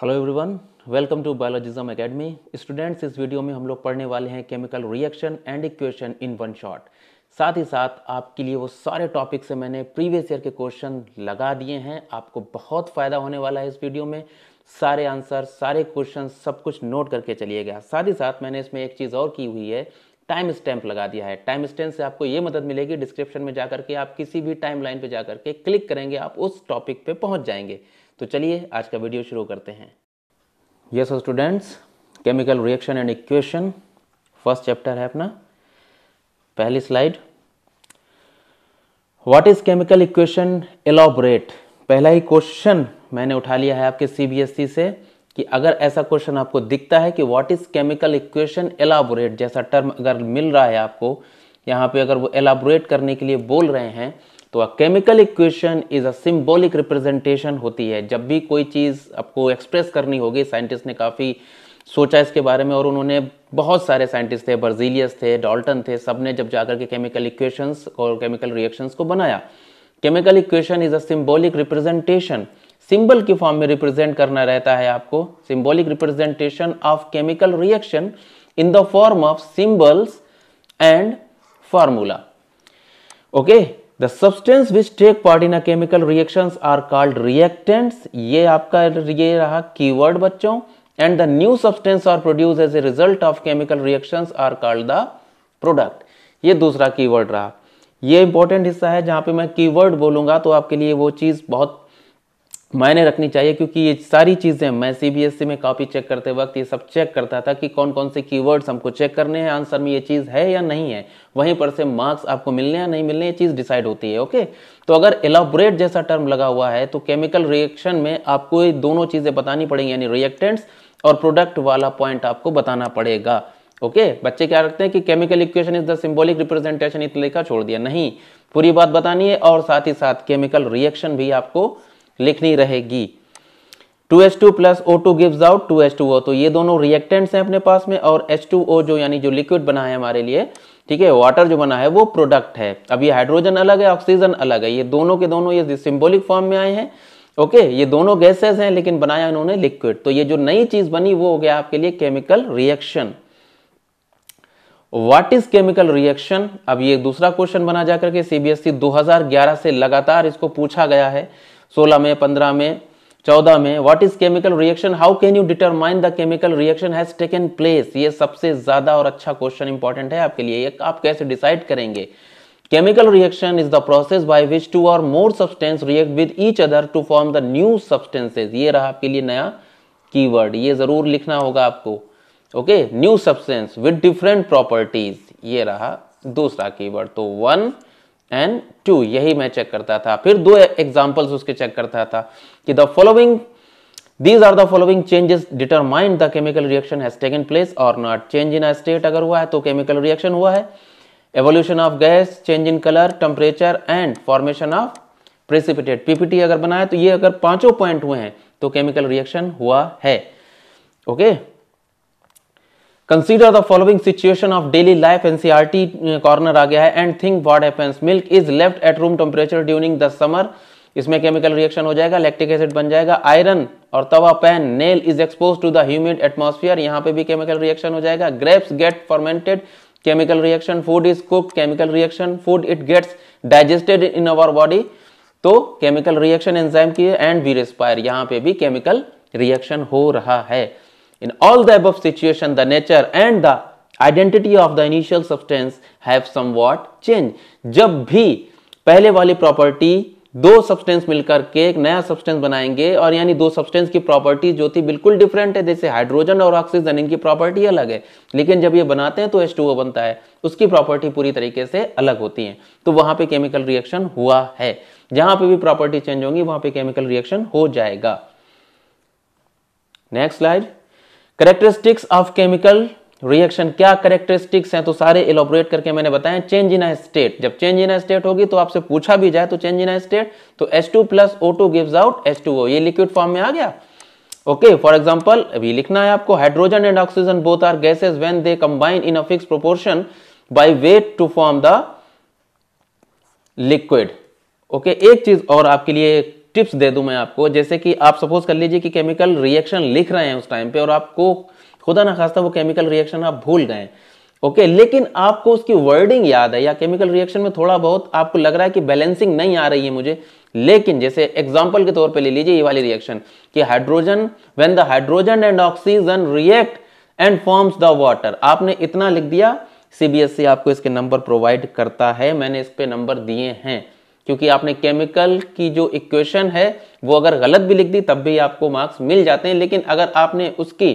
Hello everyone, welcome to Biologism academy. Students, इस video में हम लोग पढ़ने वाले हैं chemical reaction and equation in one shot. साथ ही साथ आपके लिए वो सारे टॉपिक से मैंने प्रीवियस ईयर के क्वेश्चन लगा दिए हैं। आपको बहुत फ़ायदा होने वाला है इस वीडियो में। सारे आंसर, सारे क्वेश्चन, सब कुछ नोट करके चलिएगा। साथ ही साथ मैंने इसमें एक चीज़ और की हुई है, टाइम स्टैम्प लगा दिया है। टाइम स्टैम्प से आपको ये मदद मिलेगी, डिस्क्रिप्शन में जाकर के आप किसी भी टाइम लाइन पर जाकर के क्लिक करेंगे, आप उस टॉपिक पे पहुंच जाएंगे। तो चलिए आज का वीडियो शुरू करते हैं। Yes students, chemical reaction and equation first chapter है अपना। पहली slide, what is chemical equation elaborate. पहला ही क्वेश्चन मैंने उठा लिया है आपके सीबीएसई से कि अगर ऐसा क्वेश्चन आपको दिखता है कि what is chemical equation elaborate जैसा टर्म अगर मिल रहा है आपको यहाँ पे, अगर वो एलॉबरेट करने के लिए बोल रहे हैं तो a chemical equation is a symbolic representation होती है। जब भी कोई चीज़ आपको एक्सप्रेस करनी होगी, साइंटिस्ट ने काफ़ी सोचा इसके बारे में और उन्होंने, बहुत सारे साइंटिस्ट थे, बर्जीलियस थे, डाल्टन थे, सब ने जब जाकर के केमिकल इक्वेशंस और केमिकल रिएक्शंस को बनाया। Chemical equation is a symbolic representation, symbol की फॉर्म में रिप्रेजेंट करना रहता है आपको। Symbolic representation of chemical reaction in the form of symbols and formula. Okay, the substance which take part in a chemical reactions are called reactants. ये आपका ये रहा कीवर्ड बच्चों। And the new substance are produce as a result of chemical reactions are called the product. ये दूसरा keyword रहा। ये important हिस्सा है जहां पे मैं कीवर्ड बोलूंगा तो आपके लिए वो चीज बहुत मायने रखनी चाहिए, क्योंकि ये सारी चीजें मैं सीबीएसई में कॉपी चेक करते वक्त ये सब चेक करता था कि कौन कौन से कीवर्ड्स हमको चेक करने हैं, आंसर में ये चीज है या नहीं है, वहीं पर से मार्क्स आपको मिलने या नहीं मिलने ये चीज डिसाइड होती है। ओके, तो अगर एलॉबरेट जैसा टर्म लगा हुआ है तो केमिकल रिएक्शन में आपको ये दोनों चीजें बतानी पड़ेंगी, यानी रिएक्टेंट्स और प्रोडक्ट वाला पॉइंट आपको बताना पड़ेगा। ओके, बच्चे क्या रखते हैं कि chemical equation is the symbolic representation, इतना लिखा छोड़ दिया, नहीं, पूरी बात बतानी है और साथ ही साथ केमिकल रिएक्शन भी आपको लिखनी रहेगी। 2H2 plus O2 gives out 2H2O, तो ये दोनों रिएक्टेंट्स हैं अपने पास में, और H2O जो यानी जो लिक्विड बना है हमारे लिए, ठीक है, वाटर जो बना है वो प्रोडक्ट है। अब ये हाइड्रोजन अलग है, ऑक्सीजन अलग है, ये दोनों के दोनों ये सिंबॉलिक फॉर्म में आए हैं। ओके, ये दोनों गैसेस हैं लेकिन बनाया इन्होंने लिक्विड। तो ये जो नई चीज बनी वो हो गया आपके लिए chemical reaction. What is chemical reaction, अब ये दूसरा क्वेश्चन बना जाकर के सीबीएसई 2011 से लगातार इसको पूछा गया है, 16 में, 15 में, 14 में। What is chemical reaction, how can you determine the chemical reaction has taken place. ये सबसे ज्यादा और अच्छा क्वेश्चन इंपॉर्टेंट है आपके लिए, ये आप कैसे डिसाइड करेंगे। Chemical reaction is the process by which two और more substance react with each other to form the new substances. ये रहा आपके लिए नया कीवर्ड, ये जरूर लिखना होगा आपको। Okay, new substance with different properties, ये रहा दूसरा कीवर्ड। तो 1 एंड 2 यही मैं चेक करता था। फिर दो एग्जांपल्स उसके चेक करता था कि the following, these are the following changes determine the chemical reaction has taken place और not. Change in a state अगर हुआ है तो केमिकल रिएक्शन हुआ है। Evolution of gas, change in colour, temperature and formation of precipitate, PPT अगर बनाया तो ये अगर पांचों पॉइंट हुए हैं तो केमिकल रिएक्शन हुआ है। Okay, consider the following situation of daily life, NCERT corner आ गया है। And think what happens, milk is left at room temperature during the summer, इसमें केमिकल रिएक्शन हो जाएगा, लैक्टिक एसिड बन जाएगा। आयरन और तवा pan, nail is expose to the humid atmosphere, यहां पे भी केमिकल रिएक्शन हो जाएगा। Grapes get fermented, chemical reaction. Food is cooked, chemical reaction. Food it gets digested in our body, तो केमिकल रिएक्शन एंजाइम की। And we respire, यहां पे भी केमिकल रिएक्शन हो रहा है। In all the above situation, the nature and the identity of the initial substance have somewhat changed. जब भी पहले वाली प्रॉपर्टी, दो सब्सटेंस मिलकर के एक नया सब्सटेंस बनाएंगे, और यानी दो सब्सटेंस की प्रॉपर्टी जो थी बिल्कुल डिफरेंट है, जैसे हाइड्रोजन और ऑक्सीजन, इनकी प्रॉपर्टी अलग है, लेकिन जब ये बनाते हैं तो H2O बनता है, उसकी प्रॉपर्टी पूरी तरीके से अलग होती है, तो वहां पे केमिकल रिएक्शन हुआ है। जहां पे भी प्रॉपर्टी चेंज होंगी वहां पे केमिकल रिएक्शन हो जाएगा। Next slide, characteristics of chemical reaction, क्या कैरेक्टरिस्टिक्स हैं तो सारे एलोबरेट करके मैंने बताया। चेंज इन अ स्टेट, जब चेंज इन अ स्टेट होगी तो आपसे पूछा भी जाए तो चेंज इन अ स्टेट, तो H2 plus O2 gives out H2O, ये लिक्विड फॉर्म में आ गया। ओके, फॉर एग्जांपल अभी लिखना है आपको, hydrogen and oxygen both are gases when they combine in a fixed proportion by weight to form the liquid. Okay, एक चीज और आपके लिए टिप्स दे दूं मैं आपको, जैसे कि आप सपोज कर लीजिए कि केमिकल रिएक्शन लिख रहे हैं उस टाइम पे और आपको खुदा ना खास्ता वो केमिकल रिएक्शन आप भूल गए, ओके, लेकिन आपको उसकी वर्डिंग याद है या केमिकल रिएक्शन में थोड़ा बहुत आपको लग रहा है कि बैलेंसिंग नहीं आ रही है मुझे, लेकिन जैसे एग्जांपल के तौर पे ले लीजिए ये वाली रिएक्शन कि hydrogen, when the hydrogen and oxygen react and forms the water, आपने इतना लिख दिया, सीबीएसई आपको इसके नंबर प्रोवाइड करता है, मैंने इस पे नंबर दिए हैं, क्योंकि आपने केमिकल की जो इक्वेशन है वो अगर गलत भी लिख दी तब भी आपको मार्क्स मिल जाते हैं, लेकिन अगर आपने उसकी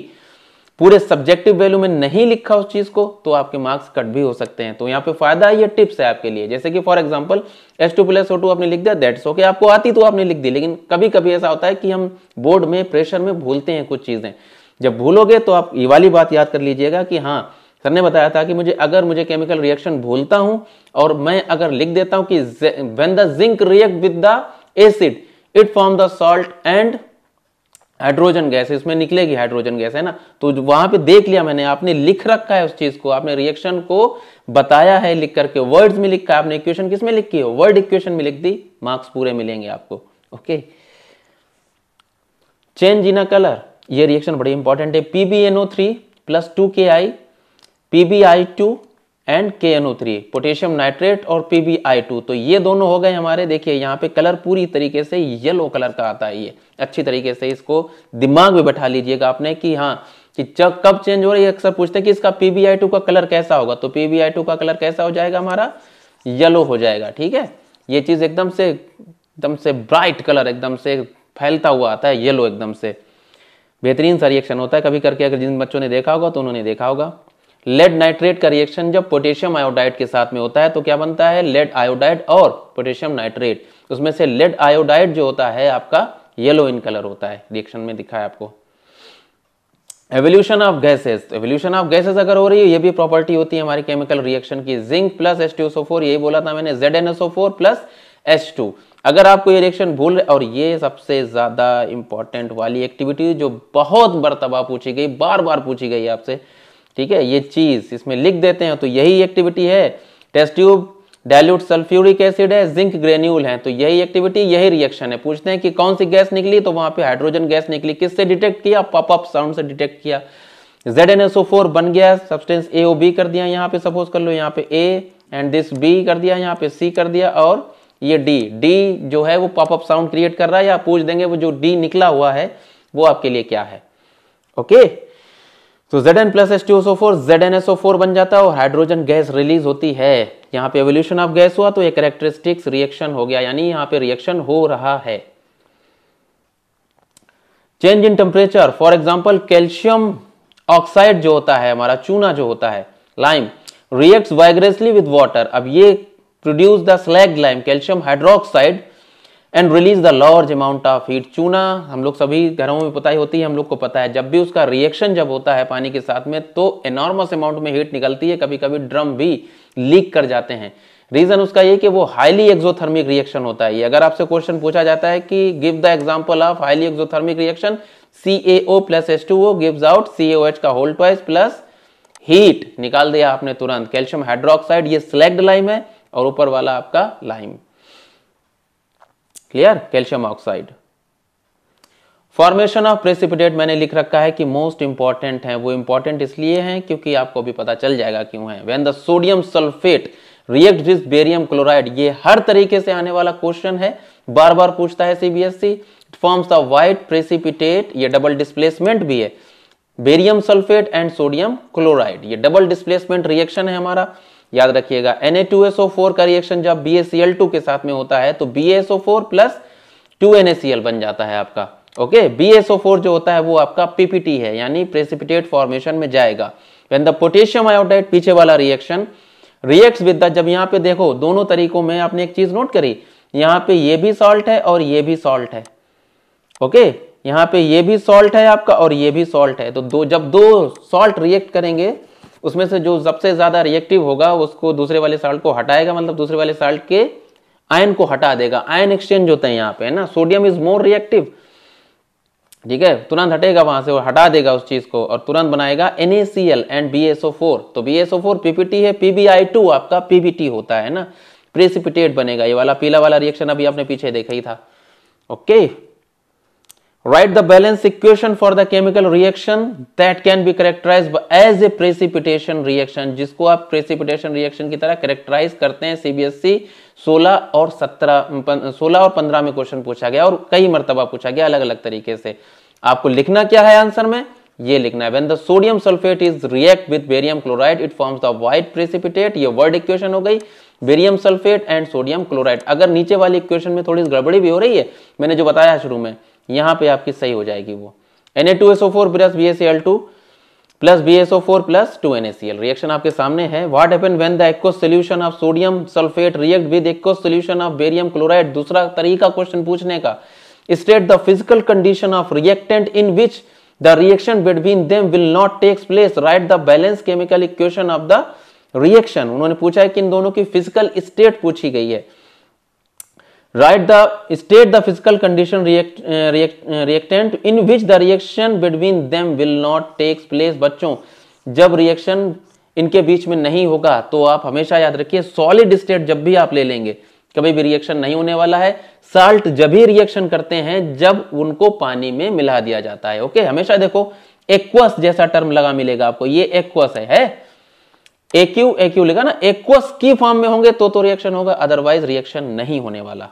पूरे सब्जेक्टिव वैल्यू में नहीं लिखा उस चीज को तो आपके मार्क्स कट भी हो सकते हैं। तो यहाँ पे फायदा है, ये टिप्स है आपके लिए, जैसे कि फॉर एग्जांपल H2+O2 आपने लिख दिया, दैट्स ओके, आपको आती तो आपने लिख दी, लेकिन कभी कभी ऐसा होता है कि हम बोर्ड में प्रेशर में भूलते हैं कुछ चीजें, जब भूलोगे तो आप ये वाली बात याद कर लीजिएगा कि हाँ सर ने बताया था कि मुझे केमिकल रिएक्शन भूलता हूं और मैं अगर लिख देता हूं कि when the zinc react with the acid it form the salt and hydrogen gas, इसमें निकलेगी हाइड्रोजन गैस, है ना, तो वहां पे देख लिया मैंने, आपने लिख रखा है उस चीज को, आपने रिएक्शन को बताया है लिख करके, वर्ड्स में लिखा है, आपने इक्वेशन किस में लिखी है, वर्ड इक्वेशन में लिख दी, मार्क्स पूरे मिलेंगे आपको, okay. Change in a colour, ये रिएक्शन बड़ी इंपॉर्टेंट है, PbNO3 plus 2Ki PbI2 and KNO3, potassium nitrate और PbI2, तो ये दोनों हो गए हमारे, देखिए यहाँ पे कलर पूरी तरीके से येलो कलर का आता है, ये अच्छी तरीके से इसको दिमाग में बैठा लीजिएगा आपने कि हाँ कि कब चेंज हो रही है, अक्सर पूछते हैं कि इसका PbI2 का कलर कैसा होगा, तो PbI2 का कलर कैसा हो जाएगा हमारा, येलो हो जाएगा, ठीक है, ये चीज एकदम से ब्राइट कलर एकदम से फैलता हुआ आता है, येलो एकदम से, बेहतरीन सा रिएक्शन होता है, कभी करके अगर जिन बच्चों ने देखा होगा तो उन्होंने देखा होगा। लेड नाइट्रेट का रिएक्शन जब पोटेशियम आयोडाइड के साथ में होता है तो क्या बनता है, लेड आयोडाइड और पोटेशियम नाइट्रेट, उसमें से लेड आयोडाइड जो होता है आपका येलो इन कलर होता है, रिएक्शन में दिखा है आपको। Evolution of gases, evolution of gases अगर हो रही है, ये भी प्रॉपर्टी होती है हमारी केमिकल रिएक्शन की, जिंक प्लस H2SO4, यही बोला था मैंने, ZnSO4 प्लस H2, अगर आपको ये रिएक्शन भूल रहे, और ये सबसे ज्यादा इंपॉर्टेंट वाली एक्टिविटी जो बहुत मर्तबा पूछी गई, बार बार पूछी गई आपसे, ठीक है, ये चीज इसमें लिख देते हैं, तो यही एक्टिविटी है, test tube dilute sulphuric acid है, जिंक ग्रेन्यूल है, तो यही एक्टिविटी, यही रिएक्शन है, पूछते हैं कि कौन सी गैस निकली, तो वहां पे हाइड्रोजन गैस निकली, किससे डिटेक्ट किया, पॉपअप साउंड से डिटेक्ट किया, ZnSO4 बन गया, सब्सटेंस A और B कर दिया, यहाँ पे सपोज कर लो, यहाँ पे A एंड दिस B कर दिया, यहाँ पे C कर दिया, और ये D जो है वो पॉपअप साउंड क्रिएट कर रहा है, या पूछ देंगे वो जो D निकला हुआ है वो आपके लिए क्या है, ओके। तो Zn प्लस H2SO4 ZnSO4 बन जाता है और हाइड्रोजन गैस रिलीज होती है, यहाँ पे एवोल्यूशन ऑफ गैस हुआ तो एक कैरेक्टरिस्टिक्स रिएक्शन हो गया, यानी यहाँ पे रिएक्शन हो रहा है। Change in temperature, for example calcium oxide जो होता है हमारा, चूना जो होता है, lime, reacts vigorously with water, अब ये produce the slaked lime calcium hydroxide and release the large amount of heat, चूना हम लोग सभी घरों में पता ही होती है, हम लोग को पता है, जब भी उसका रिएक्शन जब होता है पानी के साथ में तो एनॉर्मस अमाउंट में हीट निकलती है, कभी कभी ड्रम भी लीक कर जाते हैं, रीजन उसका ये कि वो हाईली एक्सोथर्मिक रिएक्शन होता है। ये अगर आपसे क्वेश्चन पूछा जाता है कि give the example of highly exothermic reaction, CaO plus H2O gives out CaOH का होल ट्वाइस प्लस हीट, निकाल दिया आपने तुरंत, कैल्शियम हाइड्रोक्साइड ये स्लैग्ड लाइम है और ऊपर वाला आपका lime, clear, calcium oxide. Formation of precipitate मैंने लिख रखा है कि मोस्ट इंपॉर्टेंट है, वो इंपॉर्टेंट इसलिए हैं क्योंकि आपको भी पता चल जाएगा क्यों है। When the sodium sulphate react with barium chloride, ये हर तरीके से आने वाला क्वेश्चन है, बार बार पूछता है CBSE, it forms the white precipitate, ये डबल डिस्प्लेसमेंट भी है, barium sulphate and sodium chloride, ये डबल डिस्प्लेसमेंट रिएक्शन है हमारा, याद रखिएगा। Na2SO4 का रिएक्शन जब BaCl2 के साथ में होता है तो BaSO4 प्लस 2NaCl बन जाता है आपका, ओके। BaSO4 जो होता है वो आपका PPT है, यानी प्रेसिपिटेट फॉर्मेशन में जाएगा। व्हेन द पोटेशियम आयोडाइड, पीछे वाला रिएक्शन, रिएक्ट्स विद द, जब यहाँ पे देखो दोनों तरीकों में आपने एक चीज नोट करी, यहाँ पे ये भी सॉल्ट है और ये भी सॉल्ट है, ओके, यहाँ पे ये भी सॉल्ट है आपका और ये भी सॉल्ट है, तो जब दो सॉल्ट रिएक्ट करेंगे उसमें से जो सबसे ज्यादा रिएक्टिव होगा उसको दूसरे वाले साल्ट को हटाएगा, मतलब दूसरे वाले साल्ट के आयन को हटा देगा, आयन एक्सचेंज होता है यहाँ पे, है ना, सोडियम इज मोर रिएक्टिव, ठीक है, तुरंत हटेगा वहां से, वो हटा देगा उस चीज को और तुरंत बनाएगा NaCl एंड BaSO4, तो BaSO4 PPT है, PbI2 आपका PBT होता है ना, प्रेसिपिटेट बनेगा, ये वाला पीला वाला रिएक्शन अभी आपने पीछे देखा ही था, okay, write the balance equation for the chemical reaction that can be characterised as a precipitation reaction, जिसको आप प्रेसिपिटेशन रिएक्शन की तरह कैरेक्टराइज करते हैं। सीबीएसई 16 और 15 में क्वेश्चन पूछा गया और कई मर्तबा पूछा गया अलग अलग तरीके से। आपको लिखना क्या है आंसर में, ये लिखना है when the sodium sulphate is react with barium chloride it forms the white precipitate. ये वर्ड इक्वेशन हो गई, barium sulphate and sodium chloride. अगर नीचे वाली इक्वेशन में थोड़ी गड़बड़ी भी हो रही है, मैंने जो बताया शुरू में, यहां पे आपकी सही हो जाएगी वो। Na2SO4 plus BaCl2 plus BaSO4 plus 2NaCl reaction आपके सामने है। What happen when the aqueous solution of sodium sulphate react with aqueous solution of barium chloride. दूसरा तरीका क्वेश्चन पूछने का, state the physical condition of reactant in which the reaction between them will not takes place, write the balance chemical equation of the reaction. उन्होंने पूछा है कि इन दोनों की फिजिकल स्टेट पूछी गई है। Write the state the physical condition reactant in which the reaction between them will not takes place. बच्चों, जब रिएक्शन इनके बीच में नहीं होगा तो आप हमेशा याद रखिए सॉलिड स्टेट जब भी आप ले लेंगे कभी भी रिएक्शन नहीं होने वाला है। साल्ट जब भी रिएक्शन करते हैं जब उनको पानी में मिला दिया जाता है। ओके, हमेशा देखो एक्वस जैसा टर्म लगा मिलेगा आपको, ये एक्वस है एक्यू लिखा ना, एक्वस की फॉर्म में होंगे तो रिएक्शन होगा, अदरवाइज रिएक्शन नहीं होने वाला।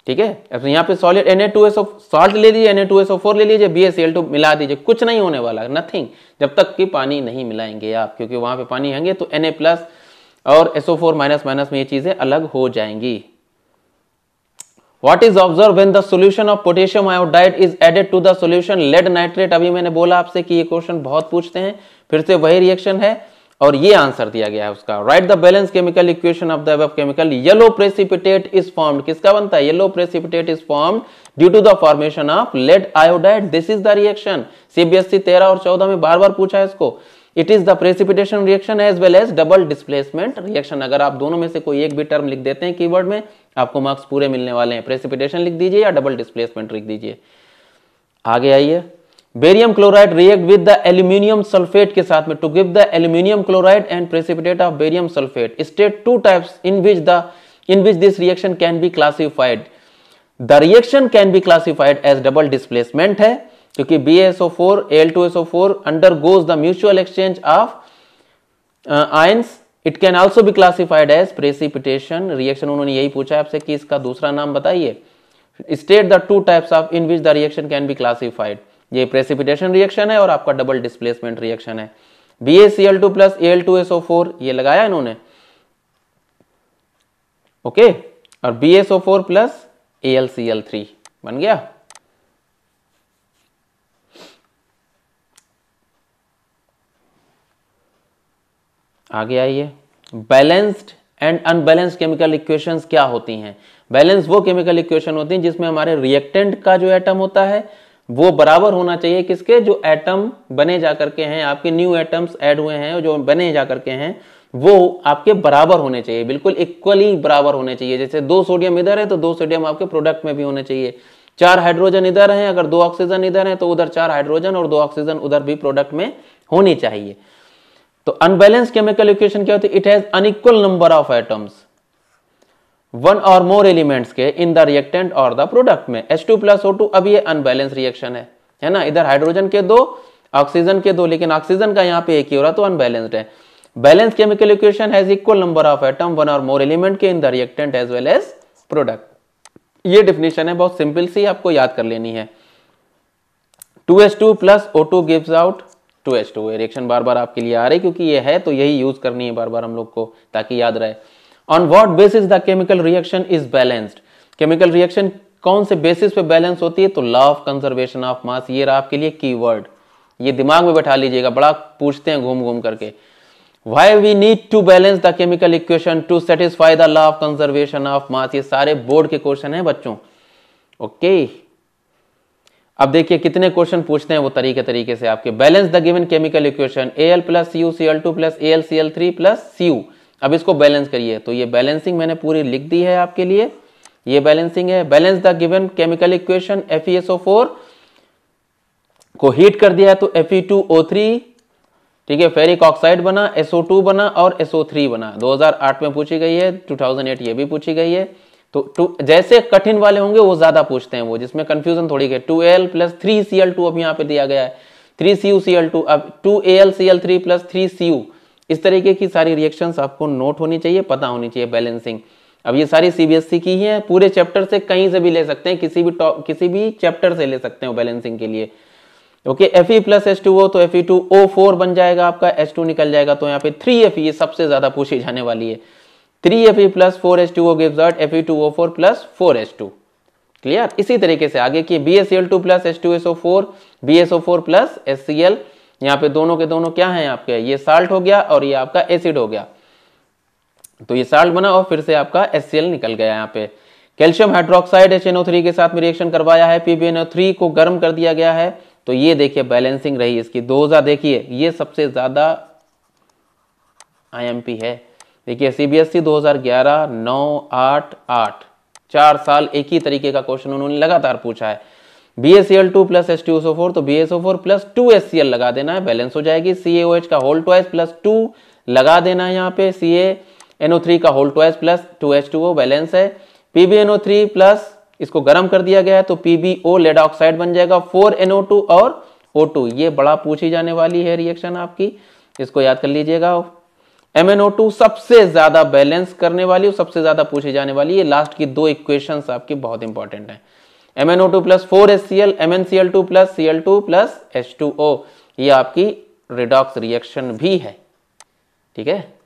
ठीक है, अब यहां पे सॉलिड Na2SO सॉल्ट ले लीजिए, Na2SO4 ले लीजिए, BaCl2 मिला दीजिए, कुछ नहीं होने वाला, नथिंग, जब तक कि पानी नहीं मिलाएंगे आप, क्योंकि वहां पे पानी होंगे तो Na प्लस और SO4 माइनस माइनस में ये चीजें अलग हो जाएंगी। What is observed when the solution of potassium iodide is added to the solution lead nitrate? अभी मैंने बोला आपसे कि ये क्वेश्चन बहुत पूछते हैं, फिर से वही रिएक्शन है और ये आंसर दिया गया है उसका। Write the balance chemical equation of the above chemical. Yellow precipitate is formed, किसका बनता है, yellow precipitate is formed due to the formation of lead iodide. This is the reaction. CBSE 13 और 14 में बार बार पूछा है इसको। It is the precipitation reaction as well as double displacement reaction. अगर आप दोनों में से कोई एक भी टर्म लिख देते हैं कीवर्ड में, आपको मार्क्स पूरे मिलने वाले हैं। प्रेसिपिटेशन लिख दीजिए या डबल डिस्प्लेसमेंट लिख दीजिए। आगे आइए, barium chloride react with the aluminium sulphate के साथ में to give the aluminium chloride and precipitate of barium sulphate. State two types in which this reaction can be classified. The reaction can be classified as double displacement है, क्योंकि BaSO4 Al2SO4 undergoes the mutual exchange of ions. It can also be classified as precipitation reaction। उन्होंने यही पूछा है आपसे कि इसका दूसरा नाम बताइए। State the two types of in which the reaction can be classified। ये प्रेसिपिटेशन रिएक्शन है और आपका डबल डिस्प्लेसमेंट रिएक्शन है। BaCl2 प्लस Al2SO4 ये लगाया इन्होंने, ओके, और BaSO4 प्लस AlCl3 बन गया। आगे आइए, balanced and unbalanced chemical equations क्या होती हैं। बैलेंस वो केमिकल इक्वेशन होती हैं जिसमें हमारे रिएक्टेंट का जो एटम होता है वो बराबर होना चाहिए किसके, जो एटम बने जाकर के हैं, आपके न्यू एटम्स ऐड हुए हैं जो बने जाकर के हैं वो आपके बराबर होने चाहिए, बिल्कुल इक्वली बराबर होने चाहिए। जैसे 2 सोडियम इधर है तो 2 सोडियम आपके प्रोडक्ट में भी होने चाहिए। 4 हाइड्रोजन इधर है, अगर 2 ऑक्सीजन इधर है तो उधर 4 हाइड्रोजन और 2 ऑक्सीजन उधर भी प्रोडक्ट में होनी चाहिए। तो अनबैलेंस केमिकल इक्वेशन क्या होती है, it has unequal number of atoms, 1 और मोर एलिमेंट्स के इन द रिएक्टेंट और द प्रोडक्ट में। H2 प्लस O2, अब ये अनबैलेंस रिएक्शन है ना, इधर हाइड्रोजन के 2 ऑक्सीजन के 2, लेकिन ऑक्सीजन का यहाँ पे एक ही हो रहा तो अनबैलेंस्ड है। Balance chemical equation has equal number of atom, 1 और मोर एलिमेंट के in the reactant as well as product. ये डेफिनेशन है, बहुत सिंपल सी, आपको याद कर लेनी है। 2H2 plus O2 gives out 2H2। Reaction बार बार आपके लिए आ रही क्योंकि ये है तो यही यूज करनी है बार बार हम लोग को ताकि याद रहे। On what basis the chemical reaction is balanced. Chemical reaction कौन से बेसिस पे बैलेंस होती है, तो law of conservation of mass. ये रहा आपके लिए कीवर्ड, ये दिमाग में बैठा लीजिएगा, बड़ा पूछते हैं घूम घूम करके। Why we need to balance the chemical equation to satisfy the law of conservation of mass। ये सारे बोर्ड के क्वेश्चन हैं बच्चों, ओके। अब देखिए कितने क्वेश्चन पूछते हैं वो तरीके से आपके। Balance the given chemical equation Al plus Cu Cl2 plus AlCl3 plus Cu। अब इसको बैलेंस करिए, तो ये बैलेंसिंग मैंने पूरी लिख दी है आपके लिए, ये बैलेंसिंग है। Balance the given chemical equation FeSO4 को हीट कर दिया है तो Fe2O3, ठीक है, फेरिक ऑक्साइड बना, SO2 बना और SO3 बना। 2008 में पूछी गई है, 2008 ये भी पूछी गई है। तो जैसे कठिन वाले होंगे वो ज्यादा पूछते हैं, वो जिसमें कंफ्यूजन थोड़ी है। 2Al प्लस 3Cl2 अब यहाँ पे दिया गया है, 3CuCl2, अब 2AlCl3 प्लस 3Cu। इस तरीके की सारी रिएक्शंस आपको नोट होनी चाहिए, पता होनी चाहिए बैलेंसिंग। अब ये सारी सीबीएसई की ही है, पूरे चैप्टर से कहीं से भी ले सकते हैं, किसी भी चैप्टर से ले सकते हैं बैलेंसिंग के लिए। ओके, Fe प्लस H2O, तो Fe2O4 बन जाएगा आपका, H2 निकल जाएगा, तो यहाँ पे 3Fe ये सबसे ज्यादा पूछी जाने वाली है। 3Fe plus 4H2O gives out Fe2O4 plus 4H2। Clear. इसी तरीके से आगे की BaCl2 plus H2SO4, BaSO4 plus HCl, यहाँ पे दोनों के दोनों क्या हैं आपके, ये साल्ट हो गया और ये आपका एसिड हो गया, तो ये साल्ट बना और फिर से आपका HCl निकल गया। यहाँ पे कैल्शियम हाइड्रोक्साइड HNO3 के साथ में रिएक्शन करवाया है, PbNO3 को गर्म कर दिया गया है, तो ये देखिए बैलेंसिंग रही इसकी। 2000 देखिए ये सबसे ज्यादा IMP है। देखिए सीबीएसई 2011, 9, 8, 8, 4 साल एक ही तरीके का क्वेश्चन उन्होंने लगातार पूछा है। BaCl2 प्लस H2SO4, तो BaSO4 प्लस 2HCl लगा देना है, बैलेंस हो जाएगी। CaOH का होल ट्वाइस प्लस 2 लगा देना है यहाँ पे, CaNO3 का whole twice plus 2H2O balance है। PbNO3 प्लस इसको गर्म कर दिया गया है, तो PbO लेड ऑक्साइड बन जाएगा, 4NO2 और O2। ये बड़ा पूछी जाने वाली है रिएक्शन आपकी, इसको याद कर लीजिएगा। MnO2 सबसे ज्यादा बैलेंस करने वाली और सबसे ज्यादा पूछी जाने वाली, ये लास्ट की दो इक्वेशंस आपकी बहुत इंपॉर्टेंट है। MnO2 plus 4HCl, MnCl2 plus Cl2 plus H2O, ये आपकी रिडॉक्स रिएक्शन भी है। ठीक है,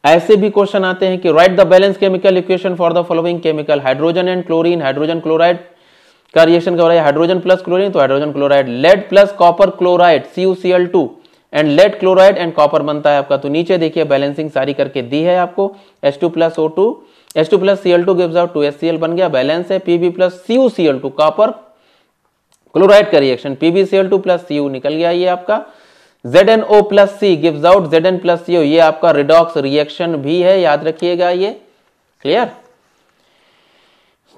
ऐसे भी क्वेश्चन आते हैं कि write the balance chemical equation for the following chemical, hydrogen and chlorine, hydrogen chloride का रिएक्शन कर रहा है, हाइड्रोजन प्लस क्लोरीन, तो hydrogen chloride, lead plus copper chloride CuCl2 and lead chloride and copper बनता है आपका। तो नीचे देखिए बैलेंसिंग सारी करके दी है आपको, H2 plus O2, H2 plus Cl2 gives out 2HCl बन गया, बैलेंस है। Pb plus CuCl2 copper chloride का रिएक्शन, PbCl2 प्लस Cu निकल गया ये आपका। ZnO plus C gives out Zn plus CO, ये आपका रिडॉक्स रिएक्शन भी है, याद रखिएगा ये। क्लियर।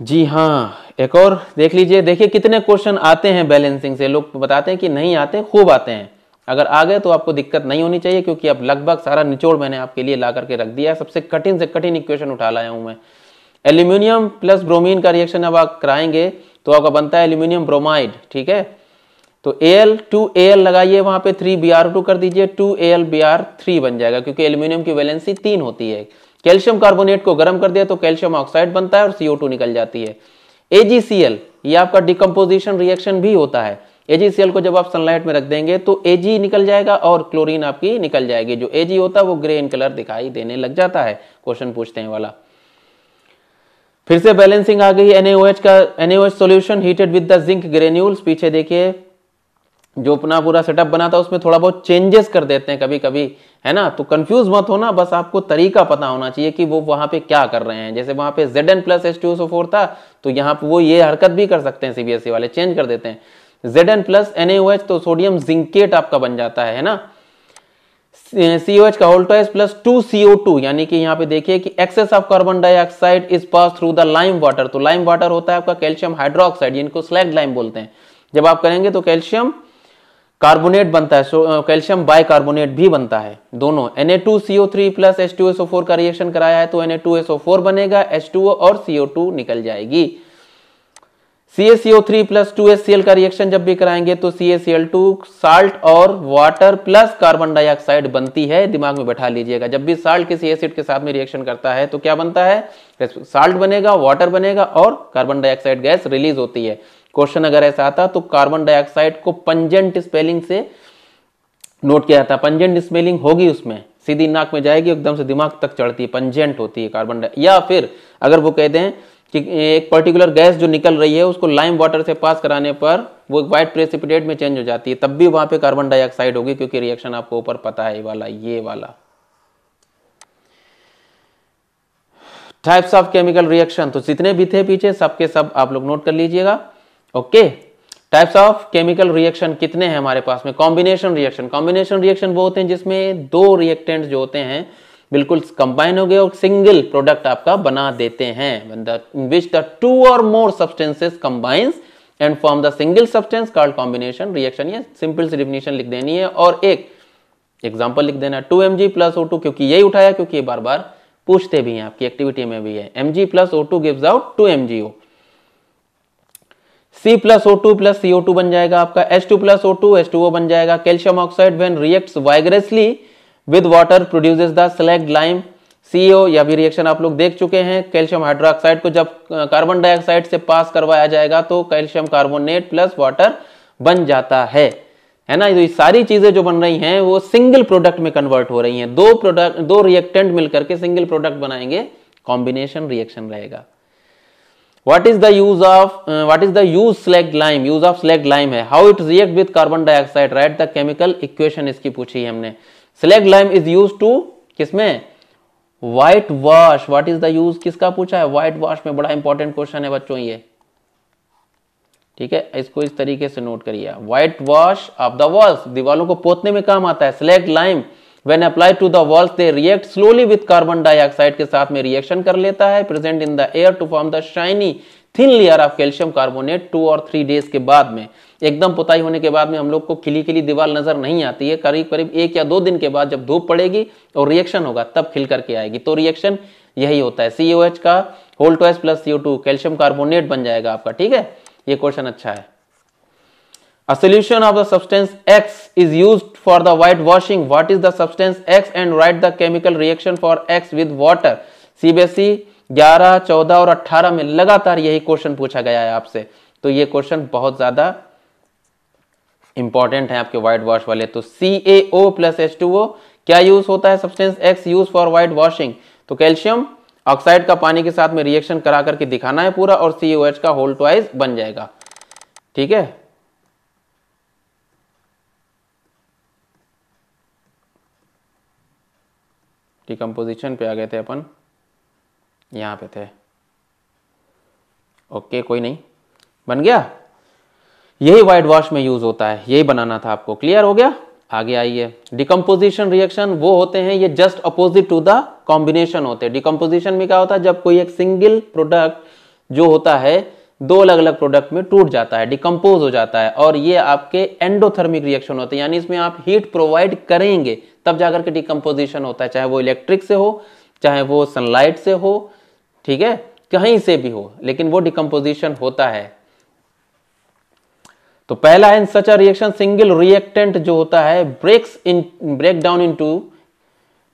जी हाँ, एक और देख लीजिए, देखिए कितने क्वेश्चन आते हैं बैलेंसिंग से, लोग बताते हैं कि नहीं आते, खूब आते हैं। अगर आ गए तो आपको दिक्कत नहीं होनी चाहिए, क्योंकि अब लगभग सारा निचोड़ मैंने आपके लिए ला करके रख दिया है। सबसे कठिन से कठिन इक्वेशन उठा लाया हूं मैं। एल्यूमिनियम प्लस ब्रोमीन का रिएक्शन अब आप कराएंगे तो आपका बनता है एल्यूमिनियम ब्रोमाइड। ठीक है, तो Al 2Al लगाइए, वहां पे 3Br2 कर दीजिए, 2AlBr3 बन जाएगा, क्योंकि एल्यूमिनियम की वैलेंसी 3 होती है। कैल्शियम कार्बोनेट को गर्म कर दिया तो कैल्शियम ऑक्साइड बनता है और CO2 निकल जाती है। AgCl, ये आपका डिकम्पोजिशन रिएक्शन भी होता है। AgCl को जब आप सनलाइट में रख देंगे तो Ag निकल जाएगा और क्लोरीन आपकी निकल जाएगी। जो Ag होता है वो ग्रे इन कलर दिखाई देने लग जाता है, क्वेश्चन पूछते हैं वाला। फिर से बैलेंसिंग आ गई, NaOH का, NaOH solution heated with the zinc granules. पीछे देखिए जो अपना पूरा सेटअप बना था उसमें थोड़ा बहुत चेंजेस कर देते हैं कभी कभी, है ना, तो कंफ्यूज मत होना, बस आपको तरीका पता होना चाहिए कि वो वहां पे क्या कर रहे हैं। जैसे वहां पे Zn प्लस H2SO4 था, तो यहाँ पे वो ये हरकत भी कर सकते हैं, सीबीएसई वाले चेंज कर देते हैं। Zn प्लस NaOH, तो सोडियम जिंकेट आपका बन जाता है ना। COH का होल ट्वाइस प्लस 2CO2, यानी कि यहाँ पे देखिए कि excess of carbon dioxide is pass through the lime water, तो लाइम वाटर होता है आपका कैल्शियम हाइड्रोक्साइड, जिनको स्लैग लाइम बोलते हैं। जब आप करेंगे तो कैल्शियम कार्बोनेट बनता है, कैल्शियम बाइकार्बोनेट भी बनता है, दोनों। Na2CO3 प्लस H2SO4 का रिएक्शन कराया है तो Na2SO4 बनेगा, H2O और CO2 निकल जाएगी। CaCO3 प्लस 2HCl का रिएक्शन जब भी कराएंगे तो CaCl2 साल्ट और वाटर प्लस कार्बन डाइऑक्साइड बनती है, दिमाग में बैठा लीजिएगा। जब भी साल्ट किसी एसिड के साथ में रिएक्शन करता है तो क्या बनता है, साल्ट बनेगा, वाटर बनेगा और कार्बन डाइऑक्साइड गैस रिलीज होती है। क्वेश्चन अगर ऐसा आता तो कार्बन डाइऑक्साइड को पंजेंट स्पेलिंग से नोट किया जाता है। पंजेंट स्मेलिंग होगी उसमें, सीधी नाक में जाएगी, एकदम से दिमाग तक चढ़ती है, पंजेंट होती है कार्बन डाइऑक्साइड। या फिर अगर वो कहते हैं कि एक पर्टिकुलर गैस जो निकल रही है उसको लाइम वाटर से पास कराने पर वो व्हाइट प्रेसिपिटेट में चेंज हो जाती है, तब भी वहां पे कार्बन डाइऑक्साइड होगी, क्योंकि रिएक्शन आपको ऊपर पता है, ये वाला। टाइप्स ऑफ केमिकल रिएक्शन, तो जितने भी थे पीछे सबके सब आप लोग नोट कर लीजिएगा। Okay, types of chemical reaction कितने हैं हमारे पास में। कॉम्बिनेशन रिएक्शन, कॉम्बिनेशन रिएक्शन वो होते हैं जिसमें दो रिएक्टेंट जो होते हैं बिल्कुल कंबाइन हो गए और सिंगल प्रोडक्ट आपका बना देते हैं। इन विच द टू और मोर substances combines and form the single substance called combination reaction. ये सिंपल सी डिफिनेशन लिख देनी है और एक एग्जांपल लिख देना, 2Mg प्लस O2, क्योंकि यही उठाया क्योंकि ये बार बार पूछते भी हैं, आपकी एक्टिविटी में भी है। Mg+O2 gives out 2MgO। C+O2 plus CO2 बन जाएगा आपका H2+O2 H2O बन जाएगा। Calcium oxide when reacts vigorously with water produces the slaked lime CO। यह भी रिएक्शन आप लोग देख चुके हैं। कैल्शियम हाइड्रोक्साइड को जब कार्बन डाइऑक्साइड से पास करवाया जाएगा तो कैल्शियम कार्बोनेट प्लस वाटर बन जाता है ना। ये सारी चीजें जो बन रही हैं वो सिंगल प्रोडक्ट में कन्वर्ट हो रही हैं। दो रिएक्टेंट मिलकर के सिंगल प्रोडक्ट बनाएंगे, कॉम्बिनेशन रिएक्शन रहेगा। What is the use slagged lime? Use of slagged lime है how it react with carbon dioxide. Write the chemical equation इसकी पूछी है हमने। Slagged lime is used to किसमें? White wash. What is the use? किसका पूछा है? White wash में। बड़ा इंपॉर्टेंट क्वेश्चन है बच्चों ये, ठीक है, इसको इस तरीके से नोट करिए। White wash of the walls, दीवालों को पोतने में काम आता है। Slagged lime when applied to the walls they react slowly with carbon dioxide के साथ में रिएक्शन कर लेता है present in the air to form the shiny thin layer of calcium carbonate 2 और 3 डेज के बाद में। एकदम पुताई होने के बाद में हम लोग को खिली खिली दीवार नजर नहीं आती है, करीब करीब 1 या 2 दिन के बाद जब धूप पड़ेगी और रिएक्शन होगा तब खिल करके आएगी। तो रिएक्शन यही होता है, COH का whole two S plus CO2 calcium carbonate बन जाएगा आपका, ठीक है। ये क्वेश्चन अच्छा है। A solution of the substance X is used for the white washing. What is the substance X and write the chemical reaction for X with water. CBSE 11, 14 और 18 में लगातार यही क्वेश्चन पूछा गया है आपसे, तो ये क्वेश्चन बहुत ज्यादा इंपॉर्टेंट है आपके व्हाइट वॉश वाले। तो CaO प्लस H2O क्या यूज होता है? Substance X use for white washing. तो कैल्शियम ऑक्साइड का पानी के साथ में रिएक्शन करा करके दिखाना है पूरा और COH का होल ट्वाइस बन जाएगा, ठीक है। डिकम्पोजिशन पे आ गए थे अपन, यहां पे थे, ओके कोई नहीं, बन गया। यही व्हाइट वॉश में यूज होता है, यही बनाना था आपको, क्लियर हो गया। आगे आइए, डिकम्पोजिशन रिएक्शन वो होते हैं, ये just opposite to the combination होते हैं। डिकम्पोजिशन में क्या होता है? जब कोई एक सिंगल प्रोडक्ट जो होता है 2 अलग अलग प्रोडक्ट में टूट जाता है, डिकम्पोज हो जाता है, और ये आपके एंडोथर्मिक रिएक्शन होते हैं, यानी इसमें आप हीट प्रोवाइड करेंगे तब जाकर के डिकम्पोजिशन होता है, चाहे वो इलेक्ट्रिक से हो, चाहे वो सनलाइट से हो, ठीक है, कहीं से भी हो, लेकिन वो डिकम्पोजिशन होता है। तो पहला है, in such a reaction single reactant जो होता है break down into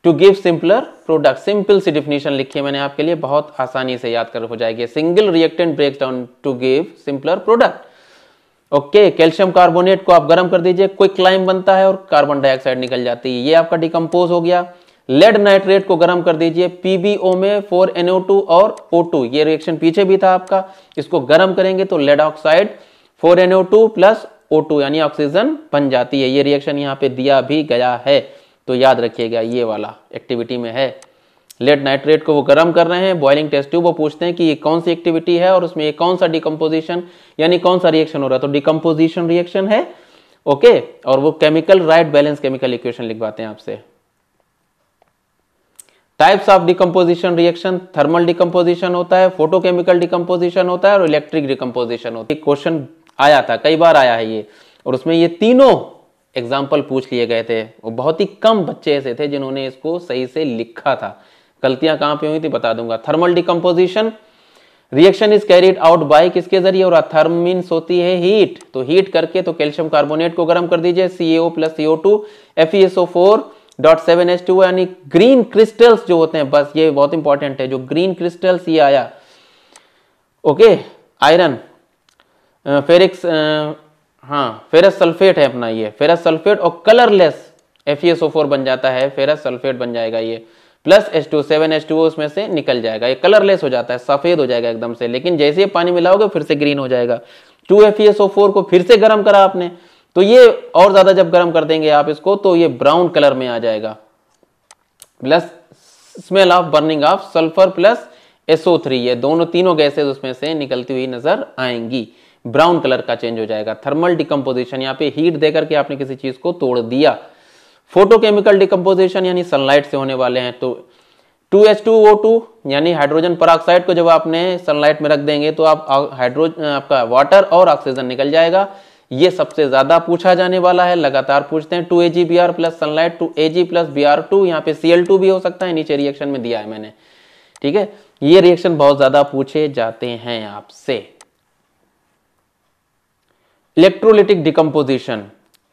to give simpler product. Simple सी डिफिनेशन लिखी है मैंने आपके लिए, बहुत आसानी से याद कर हो जाएगी। Single reactant breaks down to give simpler product. Okay, calcium carbonate को आप गर्म कर दीजिए, क्विक लाइम बनता है और कार्बन डाइऑक्साइड निकल जाती है, ये आपका डिकम्पोज हो गया। लेड नाइट्रेट को गर्म कर दीजिए, PbO में 4NO2 और O2, ये रिएक्शन पीछे भी था आपका, इसको गर्म करेंगे तो lead oxide 4NO2 plus O2 यानी ऑक्सीजन बन जाती है। ये रिएक्शन यहाँ पे दिया भी गया है, तो याद रखिएगा, ये वाला एक्टिविटी में है। लेड नाइट्रेट को वो गर्म कर रहे हैं, बॉइलिंग टेस्ट ट्यूब, वो पूछते हैं कि ये कौन सी एक्टिविटी है और उसमें ये कौन सा डिकम्पोजिशन यानी कौन सा रिएक्शन हो रहा है, तो डिकम्पोजिशन रिएक्शन है, ओके। और वो chemical right balance chemical equation लिखवाते हैं आपसे। Types of decomposition reaction, thermal decomposition होता है, फोटोकेमिकल डिकम्पोजिशन होता है और इलेक्ट्रिक डिकम्पोजिशन होता है। क्वेश्चन आया था, कई बार आया है ये, और उसमें ये तीनों एग्जाम्पल पूछ लिए गए थे। वो बहुत ही कम बच्चे ऐसे थे जिन्होंने इसको सही से लिखा था। गलतियां कहां पे हुई थी बता दूंगा। Thermal decomposition reaction is carried out by किसके जरिए, और थर्मिन्स होती है हीट, तो हीट करके तो कैल्शियम कार्बोनेट को गर्म कर दीजिए, CaO प्लस CO2 FeSO4.7H2 यानी ग्रीन क्रिस्टल्स जो होते हैं, बस ये बहुत इंपॉर्टेंट है, जो ग्रीन क्रिस्टल्स ये आया, ओके। आयरन फेरिक्स, हाँ फेरस सल्फेट है अपना, ये फेरस सल्फेट और कलरलेस FeSO4 बन जाता है, फेरस सल्फेट बन जाएगा ये, प्लस H2 7H2O उसमें से निकल जाएगा, ये कलरलेस हो जाता है, सफेद हो जाएगा एकदम से, लेकिन जैसे ही पानी मिलाओगे फिर से ग्रीन हो जाएगा। 2FeSO4 को फिर से गर्म करा आपने, तो ये और ज्यादा जब गर्म कर देंगे आप इसको तो ये ब्राउन कलर में आ जाएगा, plus smell of burning of sulphur plus SO3, ये दोनों तीनों गैसेज उसमें से निकलती हुई नजर आएंगी, ब्राउन कलर का चेंज हो जाएगा। थर्मल डिकम्पोजिशन, यहाँ पे हीट देकर के आपने किसी चीज को तोड़ दिया। फोटोकेमिकल डिकम्पोजिशन यानी सनलाइट से होने वाले हैं, तो 2H2O2 यानी हाइड्रोजन परऑक्साइड को जब आपने सनलाइट में रख देंगे तो आप हाइड्रोजन आपका वाटर और ऑक्सीजन निकल जाएगा। ये सबसे ज्यादा पूछा जाने वाला है, लगातार पूछते हैं। 2AgBr plus sunlight 2Ag plus Br2, यहाँ पे Cl2 भी हो सकता है, नीचे रिएक्शन में दिया है मैंने, ठीक है। ये रिएक्शन बहुत ज्यादा पूछे जाते हैं आपसे। Electrolytic decomposition,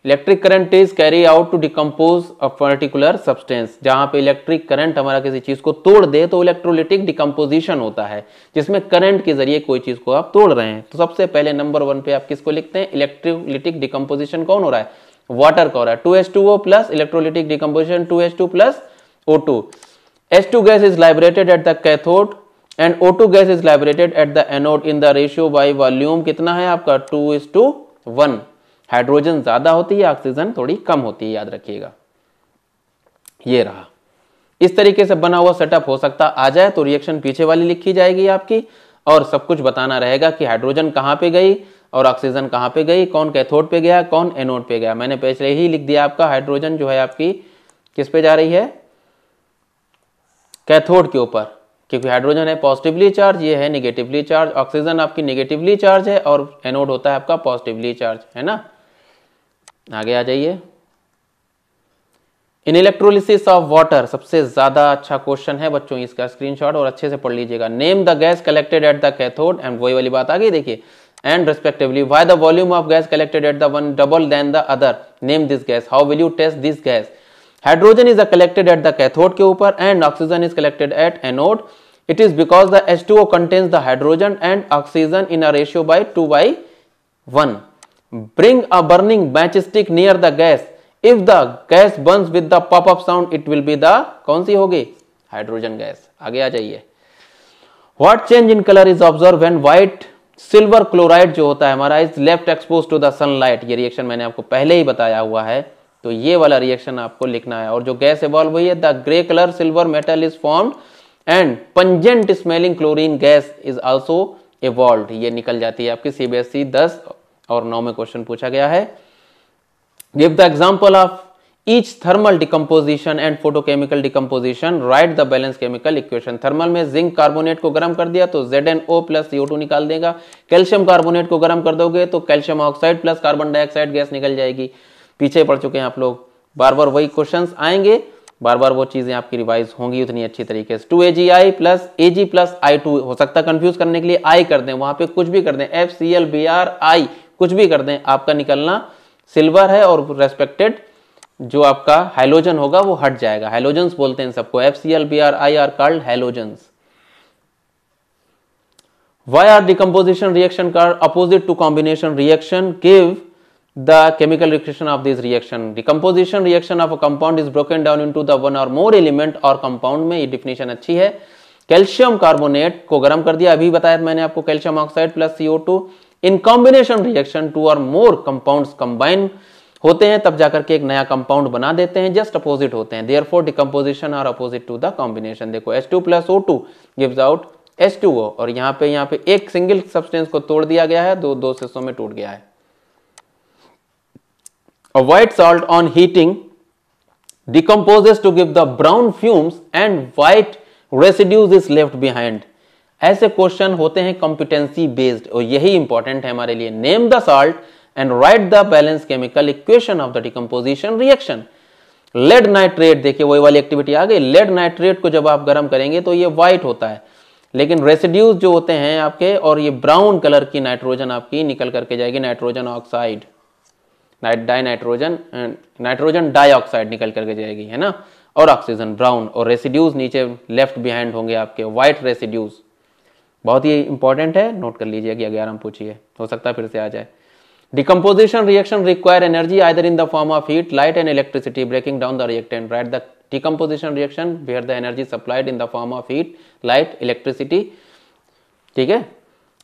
electric current is carry out to decompose a particular substance. जहां पे इलेक्ट्रिक करंट हमारा किसी चीज को तोड़ दे तो इलेक्ट्रोलिटिक डिकम्पोजिशन होता है, जिसमें करंट के जरिए कोई चीज को आप तोड़ रहे हैं। तो सबसे पहले नंबर 1 पे आप किसको लिखते हैं? इलेक्ट्रोलिटिक डिकम्पोजिशन कौन हो रहा है? वाटर का हो रहा है। 2H2O plus electrolytic decomposition 2H2 plus O2। H2 gas is liberated at the cathode and O2 gas is liberated at the anode in the ratio by volume कितना है आपका? 2:1। हाइड्रोजन ज्यादा होती है, ऑक्सीजन थोड़ी कम होती है, याद रखिएगा। ये रहा, इस तरीके से बना हुआ सेटअप हो सकता आ जाए तो रिएक्शन पीछे वाली लिखी जाएगी आपकी, और सब कुछ बताना रहेगा कि हाइड्रोजन कहां पे गई और ऑक्सीजन कहां पे गई, कौन कैथोड पे गया, कौन एनोड पे गया। मैंने पहले ही लिख दिया आपका, हाइड्रोजन जो है आपकी किस पे जा रही है? कैथोड के ऊपर, क्योंकि हाइड्रोजन है पॉजिटिवली चार्ज, ये है निगेटिवली चार्ज। ऑक्सीजन आपकी निगेटिवली चार्ज है और एनोड होता है आपका पॉजिटिवली चार्ज, है ना। आगे आ जाइए। इन इलेक्ट्रोलिसिस ऑफ वाटर, सबसे ज्यादा अच्छा क्वेश्चन है बच्चों, इसका स्क्रीनशॉट और अच्छे से पढ़ लीजिएगा। Name the gas collected at the cathode, and वही वाली बात आ गई देखिए, and respectively why the volume of gas collected at the one double than the other, name this gas, how will you test this gas. Hydrogen is collected at the cathode के ऊपर and oxygen is collected at anode. It is because the H2O contains the hydrogen and oxygen in a ratio by 2:1. Bring a burning matchstick near the gas. If the gas burns with the pop-up sound, it will be the कौन सी होगी? Hydrogen gas. आगे आ जाइए। What change in color is observed when white silver chloride जो होता है हमारा is left exposed to the sunlight? ये reaction मैंने आपको पहले ही बताया हुआ है, तो ये वाला रिएक्शन आपको लिखना है। और जो गैस इवॉल्व हुई है, the grey colour silver metal is formed and pungent smelling chlorine gas is also evolved. ये निकल जाती है आपकी CBSE 10 और 9 में क्वेश्चन पूछा गया है। Give the example of each thermal decomposition and photochemical decomposition, right the balance chemical equation. Thermal में जिंक कार्बोनेट को गर्म कर दिया तो ZnO प्लस CO2 निकाल देगा। कैल्शियम कार्बोनेट को गर्म कर दोगे तो calcium oxide plus carbon dioxide gas निकल जाएगी। पीछे पढ़ चुके हैं आप लोग, बार बार वही क्वेश्चंस आएंगे, बार बार वो चीजें आपकी रिवाइज होंगी उतनी अच्छी तरीके से। 2AgI plus Ag plus I2 हो सकता है कंफ्यूज करने के लिए I कर दें, वहां पे कुछ भी कर दें, FClBrI कुछ भी कर दें, आपका निकलना सिल्वर है और रेस्पेक्टेड जो आपका हाइलोजन होगा वो हट जाएगा। हाइलोजन्स बोलते हैं सबको, FClBrI are called halogens. Why are decomposition reaction called opposite to combination reaction? Give the chemical equation of this reaction. Decomposition reaction of a compound is broken down into the one or more element और compound में ये definition अच्छी है। Calcium carbonate को गर्म कर दिया, अभी बताया मैंने आपको, calcium oxide plus CO2 in combination reaction 2 और मोर कंपाउंड्स कंबाइन होते हैं, तब जाकर के एक नया कंपाउंड बना देते हैं, जस्ट अपोजिट होते हैं। Therefore decomposition are opposite to the combination. देखो H2 plus O2 gives out H2O, और यहाँ पे एक सिंगल सब्सटेंस को तोड़ दिया गया है, दो हिस्सों में टूट गया है। A white salt on heating decomposes to give the brown fumes and white residues is left behind. ऐसे क्वेश्चन होते हैं कॉम्पिटेंसी बेस्ड और यही इंपॉर्टेंट है हमारे लिए। Name the salt and write the balance chemical equation of the decomposition reaction. Lead nitrate, देखिए वही वाली एक्टिविटी आ गई। लेड नाइट्रेट को जब आप गर्म करेंगे तो ये व्हाइट होता है, लेकिन रेसिड्यूज जो होते हैं आपके, और ये ब्राउन कलर की नाइट्रोजन आपकी निकल करके जाएगी, नाइट्रोजन ऑक्साइड, नाइट्रोजन डाइऑक्साइड निकल करके जाएगी, है ना, और ऑक्सीजन ब्राउन, और रेसिड्यूज नीचे लेफ्ट बिहाइंड होंगे आपके व्हाइट रेसिड्यूज। बहुत ही इंपॉर्टेंट है, नोट कर लीजिए कि 11 पूछिए, हो सकता है फिर से आ जाए। Decomposition reaction require energy either in the form of heat, light and electricity breaking down the reactant. Write the decomposition reaction where the energy supplied in the form of heat, light, electricity. ठीक है,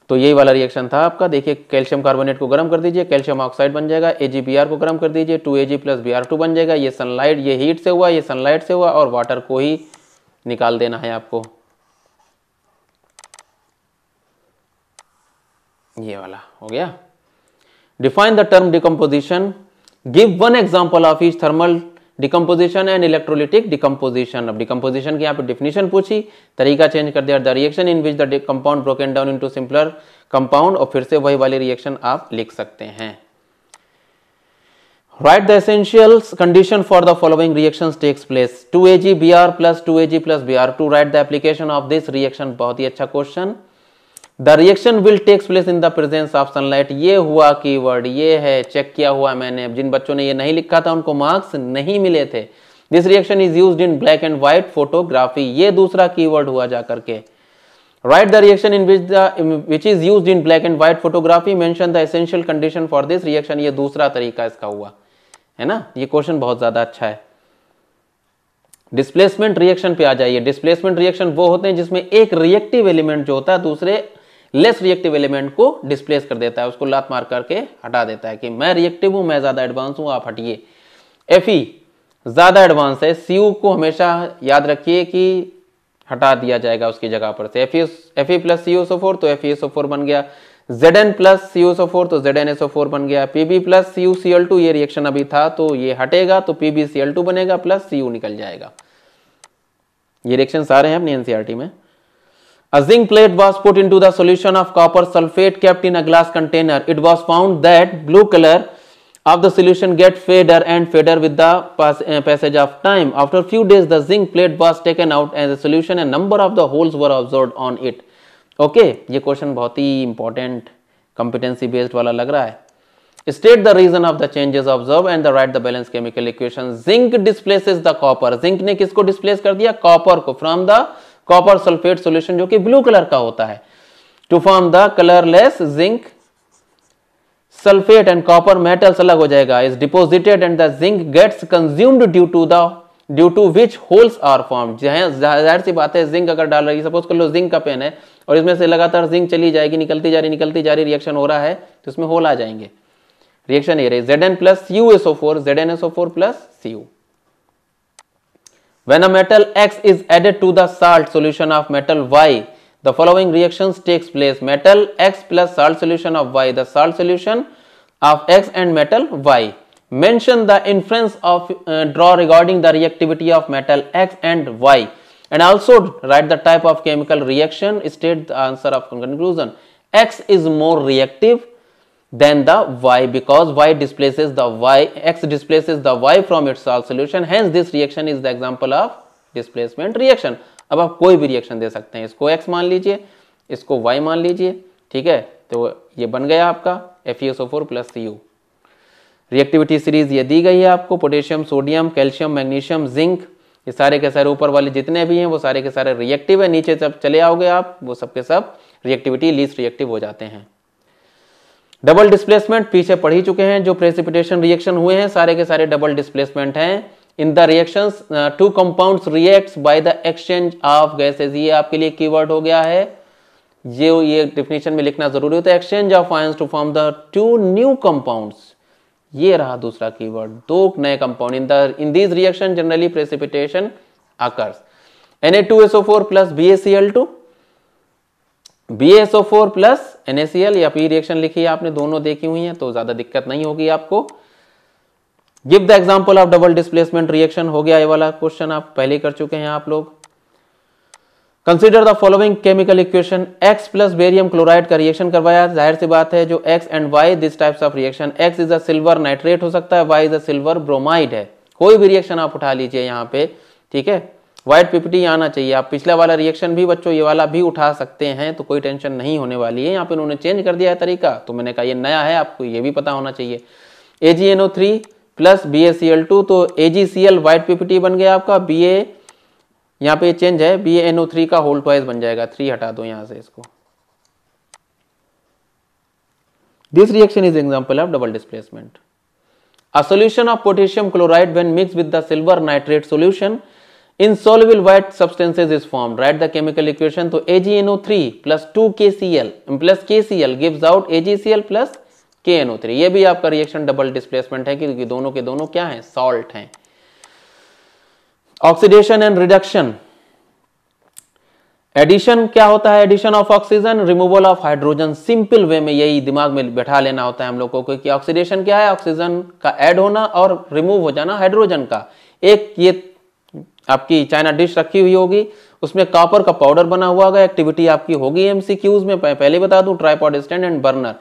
तो यही वाला reaction था आपका। देखिए calcium carbonate को गर्म कर दीजिए, कैल्शियम ऑक्साइड बन जाएगा। AgBr को गर्म कर दीजिए, 2Ag प्लस Br2 बन जाएगा। ये सनलाइट, ये हीट से हुआ, ये सनलाइट से हुआ, और वाटर को ही निकाल देना है आपको, ये वाला हो गया। Define the term decomposition, give one example of each thermal decomposition and electrolytic decomposition. अब डिकम्पोजिशन की यहाँ पे डिफिनेशन पूछी, तरीका चेंज कर दिया, the reaction in which the compound broken down into simpler compound, और फिर से वही वाली रिएक्शन आप लिख सकते हैं। Write the essential condition for the following reactions takes place 2AgBr plus 2Ag plus Br to write the application of this reaction. बहुत ही अच्छा question. The reaction will takes place in the presence of sunlight. ये हुआ keyword, ये है, check किया हुआ मैंने। जिन बच्चों ने ये नहीं लिखा था उनको मार्क्स नहीं मिले थे। This reaction is used in black and white photography. ये दूसरा कीवर्ड हुआ जाकर के। Right the reaction in which is used in black and white photography, mention the essential condition for this reaction. ये दूसरा तरीका इसका हुआ है ना। ये क्वेश्चन बहुत ज्यादा अच्छा है। डिस्प्लेसमेंट रिएक्शन पे आ जाइए। डिस्प्लेसमेंट रिएक्शन वो होते हैं जिसमें एक रिएक्टिव एलिमेंट जो होता है दूसरे लेस रिएक्टिव एलिमेंट को डिस्प्लेस कर देता है, उसको लात मार करके हटा देता है कि मैं रिएक्टिव हूं, मैं ज्यादा एडवांस हूं, आप हटिए। Fe ज्यादा एडवांस है, Cu को हमेशा याद रखिए कि हटा दिया जाएगा उसकी जगह पर से। Fe प्लस CuSO4 तो FeSO4 बन गया। Zn प्लस CuSO4 तो ZnSO4 बन गया। Pb प्लस CuCl2 ये रिएक्शन अभी था तो ये हटेगा तो PbCl2 बनेगा प्लस Cu निकल जाएगा। ये रिएक्शन सारे हैं अपनी एनसीईआरटी में। A zinc plate was put into the solution of copper sulfate kept in a glass container. It was found that blue color of the solution get fader and fader with the passage of time. After a few days, the zinc plate was taken out and the solution and number of the holes were observed on it. Okay, ये question बहुत ही important competency based वाला लग रहा है। State the reason of the changes observed and the write the balance chemical equation. Zinc displaces the copper. Zinc ने किसको displace कर दिया? कॉपर को, from the copper sulphate solution जो कि ब्लू कलर का होता है, to form the colourless zinc sulphate and copper metals अलग हो जाएगा। Is deposited and the zinc gets consumed due to which holes are formed. जाहिर सी बात है, जिंक अगर डाल रही है, सपोज कर लो जिंक का पेन है और इसमें से लगातार जिंक चली जाएगी, निकलती जा रही रिएक्शन हो रहा है तो इसमें होल आ जाएंगे। रिएक्शन ये रही Zn plus CuSO4 ZnSO4 plus Cu। When a metal X is added to the salt solution of metal Y, the following reactions takes place. Metal X plus salt solution of Y, the salt solution of X and metal Y. Mention the inference of draw regarding the reactivity of metal X and Y, and also write the type of chemical reaction. State the answer of conclusion. X is more reactive than the Y because Y displaces the Y, X displaces the Y from its salt solution. Hence this reaction is the example of displacement reaction. अब आप कोई भी reaction दे सकते हैं, इसको X मान लीजिए, इसको Y मान लीजिए, ठीक है, तो ये बन गया आपका FeSO4 plus Cu। Reactivity series ये दी गई है आपको, potassium, sodium, calcium, magnesium, zinc, ये सारे के सारे ऊपर वाले जितने भी हैं वो सारे के सारे रिएक्टिव है। नीचे जब चले आओगे आप वो सब के सब रिएक्टिविटी लीस्ट रिएक्टिव हो जाते हैं। डबल डिस्प्लेसमेंट पीछे पढ़ ही चुके हैं, जो प्रेसिपिटेशन रिएक्शन हुए हैं सारे के सारे डबल डिस्प्लेसमेंट हैं। In the reactions two compounds reacts by the exchange of gases, ये आपके लिए कीवर्ड हो गया है, ये डेफिनेशन में लिखना जरूरी होता है। Exchange of ions to form the two new compounds, ये रहा दूसरा कीवर्ड, दो नए compound. In this reaction generally precipitation occurs. Na2SO4 plus BaCl2, BaSO4 plus NaCl, या फिर रिएक्शन लिखी है आपने, दोनों देखी हुई हैं तो ज्यादा दिक्कत नहीं होगी आपको। Give the example of double displacement reaction, हो गया ये वाला क्वेश्चन, आप पहले कर चुके हैं आप लोग। Consider the following chemical equation. X plus barium chloride का रिएक्शन करवाया, जाहिर सी बात है जो X and Y this types of reaction, X is a silver nitrate हो सकता है, Y is a silver bromide है। कोई भी रिएक्शन आप उठा लीजिए यहाँ पे, ठीक है, व्हाइट पीपीटी आना चाहिए। आप पिछला वाला रिएक्शन भी बच्चों ये वाला भी उठा सकते हैं, तो कोई टेंशन नहीं होने वाली है। यहाँ पे उन्होंने चेंज कर दिया है तरीका, तो मैंने कहा ये नया है, आपको ये भी पता होना चाहिए। AgNO3 प्लस BaCl2, तो AgCl व्हाइट पीपीटी बन गया आपका, Ba यहाँ पे चेंज है, BaNO3 का होल ट्वाइस बन जाएगा, 3 हटा दो यहाँ से इसको। This reaction is example of double displacement. A solution of potassium chloride when mix with the silver nitrate solution insoluble white substances is formed. Write the chemical equation. तो AgNO3 plus 2KCl plus KCl gives out AgCl plus KNO3। ये भी आपका reaction double displacement है क्योंकि दोनों के दोनों क्या हैं, सॉल्ट हैं। Oxidation and reduction. एडिशन क्या होता है? Addition of oxygen, removal of hydrogen. Simple way में यही दिमाग में बैठा लेना होता है हम लोग को कि ऑक्सीडेशन क्या है, ऑक्सीजन का ऐड होना और रिमूव हो जाना हाइड्रोजन का। एक ये आपकी चाइना डिश रखी हुई होगी, उसमें कॉपर का पाउडर बना हुआ होगा, एक्टिविटी आपकी होगी एमसीक्यूज में, पहले बता दूं, ट्राइपॉड स्टैंड एंड बर्नर।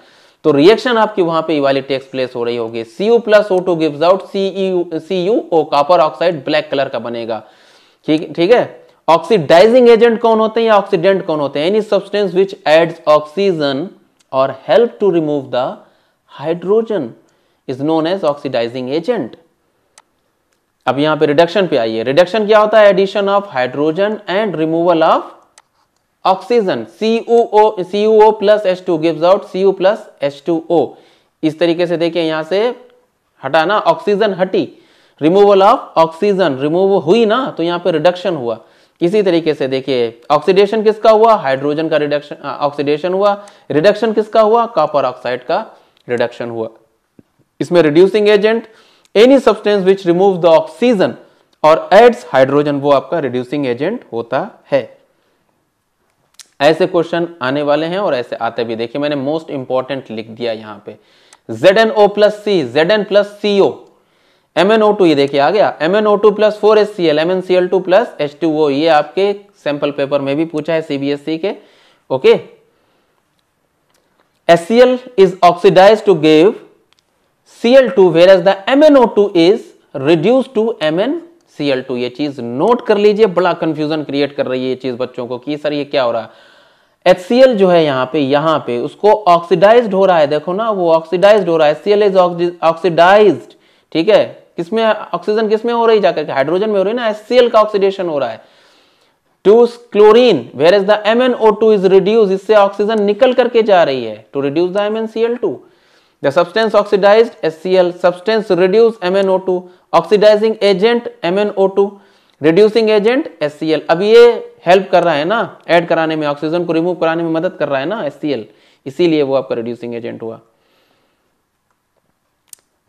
तो रिएक्शन आपकी वहां पे वाली टेक्स प्लेस हो रही होगी। Cu plus O2 gives out CuO, copper oxide black colour का बनेगा। ठीक है। ऑक्सीडाइजिंग एजेंट कौन होते हैं या ऑक्सीडेंट कौन होते हैं? Any substance which adds oxygen और help to remove the hydrogen is known as oxidising agent. अब यहां पे रिडक्शन पे आइए। रिडक्शन क्या होता है? Addition of hydrogen and removal of oxygen. CuO plus H2 gives out Cu plus H2O। इस तरीके से देखिए, यहां से हटा ना, ऑक्सीजन हटी, रिमूवल ऑफ ऑक्सीजन रिमूव हुई ना, तो यहां पे रिडक्शन हुआ। इसी तरीके से देखिए, ऑक्सीडेशन किसका हुआ? हाइड्रोजन का रिडक्शन, ऑक्सीडेशन हुआ। रिडक्शन किसका हुआ? कॉपर ऑक्साइड का रिडक्शन हुआ। इसमें reducing agent any substance which remove the oxygen और एड्स हाइड्रोजन, वो आपका रिड्यूसिंग एजेंट होता है। ऐसे क्वेश्चन आने वाले हैं और ऐसे आते भी। देखिए मैंने मोस्ट इंपॉर्टेंट लिख दिया यहां पे, ZnO plus C, Zn plus CO, MnO2, ये देखिए आ गया, MnO2 plus 4HCl, MnCl2 plus H2O। ये आपके सैंपल पेपर में भी पूछा है CBSE के। Okay, HCl is oxidized to give Cl2 whereas the MnO2 is reduced to MnCl2। ये चीज नोट कर लीजिए, बड़ा कंफ्यूजन क्रिएट कर रही है ये चीज बच्चों को कि सर ये क्या हो रहा है। HCl जो है यहाँ पे उसको ऑक्सीडाइज्ड हो रहा है, देखो ना वो ऑक्सीडाइज्ड हो रहा है। Cl इज ऑक्सीडाइज्ड, ठीक है। किसमें ऑक्सीजन, किसमें हो रही जाकर? हाइड्रोजन में हो रही है ना, HCl का ऑक्सीडेशन हो रहा है to chlorine, whereas the MnO2 is reduced, इससे ऑक्सीजन निकल करके जा रही है to reduce the MnCl2। The substance oxidized HCl, substance reduced MnO2, oxidizing agent MnO2, reducing agent HCl। अब ये हेल्प कर रहा है ना, ऐड कराने में, ऑक्सीजन को रिमूव कराने में मदद कर रहा है ना HCl, इसीलिए वो आपका रिड्यूसिंग एजेंट हुआ।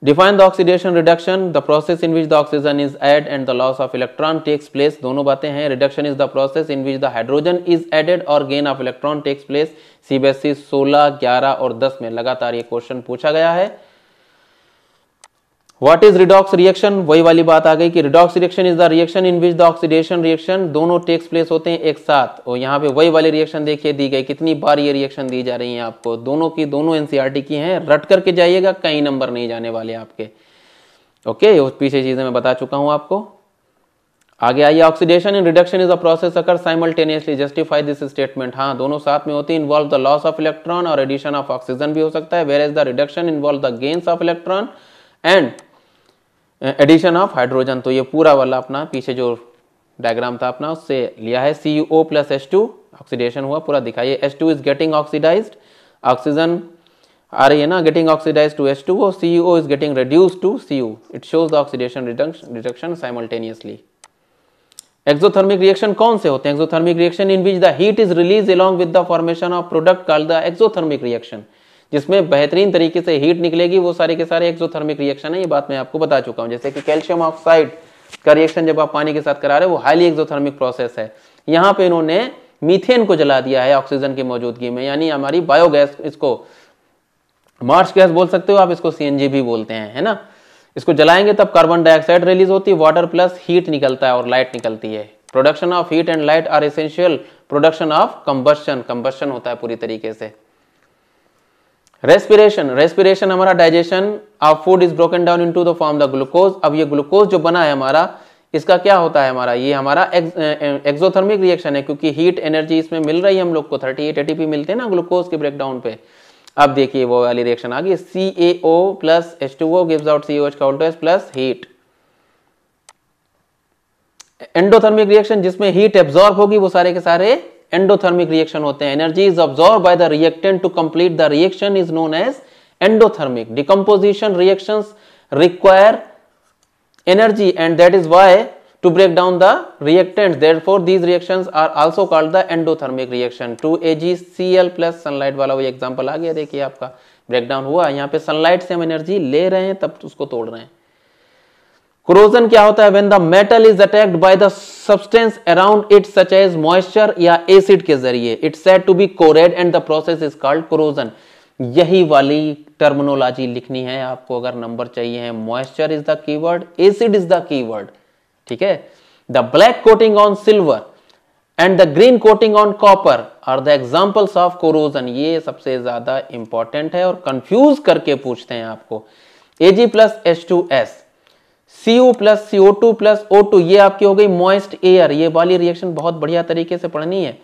Define the oxidation reduction, the process in which the oxygen is added and the loss of electron takes place। दोनों बातें हैं। Reduction is the process in which the hydrogen is added or gain of electron takes place। CBSE 16, 11 और 10 में लगातार ये question पूछा गया है। What is redox reaction? वही वाली बात आ गई कि redox reaction is the reaction in which the oxidation reaction दोनों takes place होते हैं एक साथ। और यहाँ पे वही वाली रिएक्शन देखिए दी गई, कितनी बार ये रिएक्शन दी जा रही है आपको, दोनों की दोनों NCERT की हैं, रट करके जाइएगा, कई नंबर नहीं जाने वाले आपके। ओके, उस पीछे चीजें मैं बता चुका हूं आपको। आगे आइए, oxidation and reduction is a process occur simultaneously, justify this statement. हाँ, दोनों साथ में होती है। Involve the loss of electron और एडिशन ऑफ ऑक्सीजन भी हो सकता है, whereas the reduction involve the gains of electron and addition of hydrogen. तो ये पूरा वाला अपना पीछे जो डायग्राम था अपना उससे लिया है। CuO प्लस H2 ऑक्सीडेशन हुआ, पूरा दिखाइए। H2 is getting oxidised, oxygen आ रही है ना, getting oxidised to H2O, CuO is getting reduced to Cu। It shows the oxidation reduction simultaneously. Exothermic reaction कौन से होते हैं? Exothermic reaction in which the heat is release along with the formation of product called the exothermic reaction. जिसमें बेहतरीन तरीके से heat निकलेगी, वो सारे के सारे एक्सोथर्मिक रिएक्शन है। ये बात मैं आपको बता चुका हूं। जैसे कि कैल्शियम ऑक्साइड का रिएक्शन जब आप पानी के साथ करा रहे हो, वो हाईली एक्सोथर्मिक प्रोसेस है। यहाँ पे इन्होंने मीथेन को जला दिया है ऑक्सीजन की मौजूदगी में, यानी हमारी बायोगैस, इसको मार्च गैस बोल सकते हो आप, इसको CNG भी बोलते हैं, है ना। इसको जलाएंगे तब कार्बन डाइऑक्साइड रिलीज होती है, वाटर प्लस हीट निकलता है और लाइट निकलती है। Production of heat and light are essential production of combustion, combustion होता है पूरी तरीके से। रेस्पिरेशन, रेस्पिरेशन हमारा digestion of food is broken down into the form the glucose. अब ये ग्लूकोज जो बना है हमारा, इसका क्या होता है हमारा, ये हमारा एक्सोथर्मिक रिएक्शन है, क्योंकि हीट एनर्जी इसमें मिल रही है हम लोग को, 38 ATP मिलते हैं ना ग्लूकोज के ब्रेकडाउन पे। अब देखिए वो वाली रिएक्शन आ गई, CaO plus H2O gives out COH का उल्टा प्लस हीट। एंडोथर्मिक रिएक्शन जिसमें हीट एब्जॉर्ब होगी, वो सारे के सारे एंडोथर्मिक रिएक्शन होते हैं। Energy is absorb by the reactant to complete the reaction is known as endothermic. Decomposition reactions require energy and that is why to break down the reactants, therefore these reactions are also called the endothermic reaction। 2AgCl plus sunlight वाला वो example आ गया, देखिए आपका breakdown हुआ। यहाँ पे sunlight से हम एनर्जी ले रहे हैं तब उसको तोड़ रहे हैं। corrosion क्या होता है? when the metal is attacked by the substance around it such as moisture या acid के जरिए, it's said to be corrode and the process is called corrosion। यही वाली टर्मिनोलॉजी लिखनी है आपको अगर नंबर चाहिए है। Moisture is the keyword, acid is the keyword, ठीक है। The black coating on silver, and the green coating on copper are the examples of corrosion. ये सबसे ज्यादा इंपॉर्टेंट है और कंफ्यूज करके पूछते हैं आपको। Ag plus H2S, Cu plus CO2 plus O2, ये आपकी हो गई मॉइस्ट एयर। ये वाली रिएक्शन बहुत बढ़िया तरीके से पढ़नी है।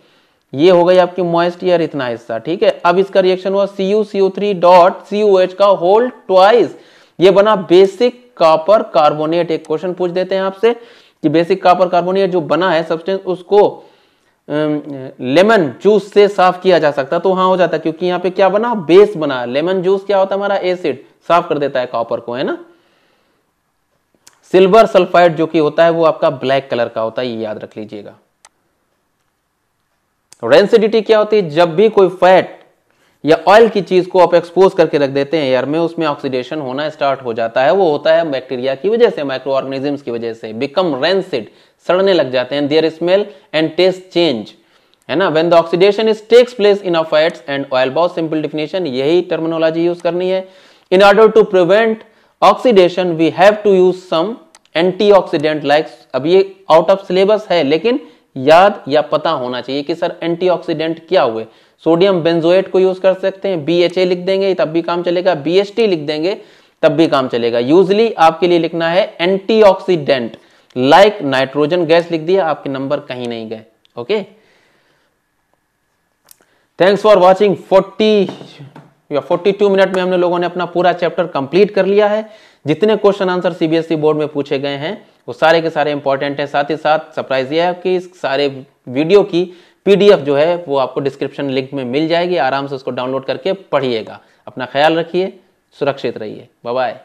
ये हो गई आपकी मॉइस्ट एयर, इतना हिस्सा, ठीक है। अब इसका रिएक्शन हुआ CuCO3 डॉट COH का होल ट्वाइस, ये बना बेसिक कॉपर कार्बोनेट। एक क्वेश्चन पूछ देते हैं आपसे कि बेसिक कॉपर कार्बोनेट जो बना है सब्सटेंस, उसको लेमन जूस से साफ किया जा सकता, तो हाँ हो जाता, क्योंकि यहाँ पे क्या बना, बेस बना। लेमन जूस क्या होता है हमारा, एसिड, साफ कर देता है कॉपर को, है ना। सिल्वर सल्फाइड जो कि होता है वो आपका ब्लैक कलर का होता है, ये याद रख लीजिएगा। रेंसिडिटी क्या होती है, जब भी कोई फैट या ऑयल की चीज को आप एक्सपोज करके रख देते हैं एयर में, उसमें ऑक्सीडेशन होना स्टार्ट हो जाता है। वो होता है बैक्टीरिया की वजह से, माइक्रो ऑर्गेनिजम्स की वजह से, बिकम रेंसिड, सड़ने लग जाते हैं। Their smell and taste change, है ना। When the oxidation is takes place in a fats and oil, बहुत सिंपल डिफिनेशन, यही टर्मिनोलॉजी यूज करनी है। In order to prevent oxidation we have to use some antioxidant like, अब ये out of syllabus है लेकिन याद या पता होना चाहिए कि सर एंटीऑक्सीडेंट क्या हुए। सोडियम बेंजोएट को यूज कर सकते हैं, BHA लिख देंगे तब भी काम चलेगा, BHT लिख देंगे तब भी काम चलेगा। यूजली आपके लिए लिखना है एंटीऑक्सीडेंट, लाइक नाइट्रोजन गैस लिख दिया, आपके नंबर कहीं नहीं गए। Okay, thanks for watching. 42 minute में हमने लोगों ने अपना पूरा चैप्टर कंप्लीट कर लिया है। जितने क्वेश्चन आंसर CBSE बोर्ड में पूछे गए हैं वो सारे के सारे इंपॉर्टेंट है। साथ ही साथ सरप्राइज ये है कि इस सारे वीडियो की PDF जो है वो आपको डिस्क्रिप्शन लिंक में मिल जाएगी, आराम से उसको डाउनलोड करके पढ़िएगा। अपना ख्याल रखिए, सुरक्षित रहिए, बाय बाय।